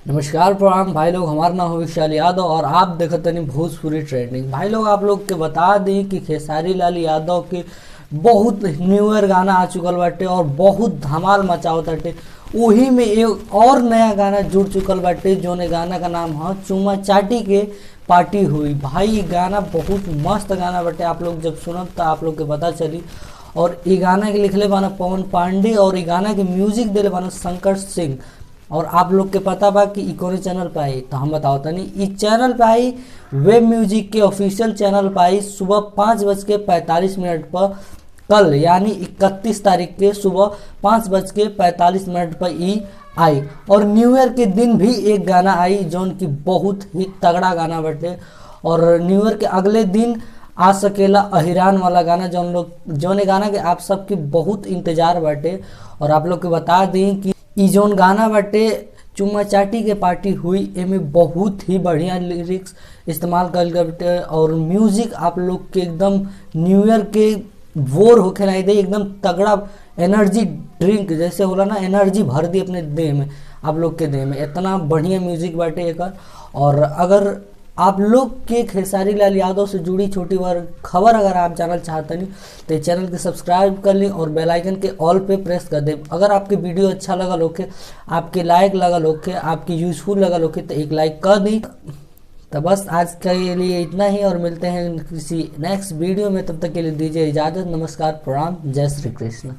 नमस्कार प्रणाम भाई लोग। हमारा नाम है विशाल यादव और आप देखते नहीं भोजपुरी ट्रेंडिंग। भाई लोग आप लोग के बता दें कि खेसारी लाल यादव के बहुत न्यू ईयर गाना आ चुकल बाटे और बहुत धमाल मचावत बाटे। वही में एक और नया गाना जुड़ चुकल बाटे जोने गाना का नाम है चुम्मा चाटी के पार्टी हुई। भाई ये गाना बहुत मस्त गाना बाटे, आप लोग जब सुनब तो आप लोग के पता चली। और ये गाना के लिखले बाना पवन पांडे और ये गाना के म्यूजिक दिले बाना शंकर सिंह। और आप लोग के पता बा कि ई कौन चैनल पे आई, तो हम बताओ तनी। इस चैनल पे आई वेब म्यूजिक के ऑफिशियल चैनल पे आई सुबह 5:45 पर कल यानी 31 तारीख के सुबह 5:45 पर ई आई। और न्यू ईयर के दिन भी एक गाना आई जौन की बहुत ही तगड़ा गाना बटे। और न्यू ईयर के अगले दिन आ सकेला अहिरान वाला गाना जौन गाना के आप सबके बहुत इंतजार बाटे। और आप लोग के बता दें कि ई जौन गाना बाटे चुम्मा चाटी के पार्टी हुई एमे बहुत ही बढ़िया लिरिक्स इस्तेमाल कल गए बाटे। और म्यूजिक आप लोग के एकदम न्यू ईयर के वोर होके नहीं दे, एकदम तगड़ा एनर्जी ड्रिंक जैसे होला ना, एनर्जी भर दी अपने देह में, आप लोग के देह में। इतना बढ़िया म्यूजिक बाटे एकर। और अगर आप लोग के खेसारी लाल यादव से जुड़ी छोटी बार खबर अगर आप जानना चाहते नहीं तो चैनल के सब्सक्राइब कर लें और बेल आइकन के ऑल पे प्रेस कर दें। अगर आपके वीडियो अच्छा लगा लोके, आपके लायक लगा लोके, आपकी यूजफुल लगा लोके तो एक लाइक कर दी। तो बस आज के लिए इतना ही और मिलते हैं किसी नेक्स्ट वीडियो में। तब तक के लिए दीजिए इजाज़त। नमस्कार, प्रणाम, जय श्री कृष्ण।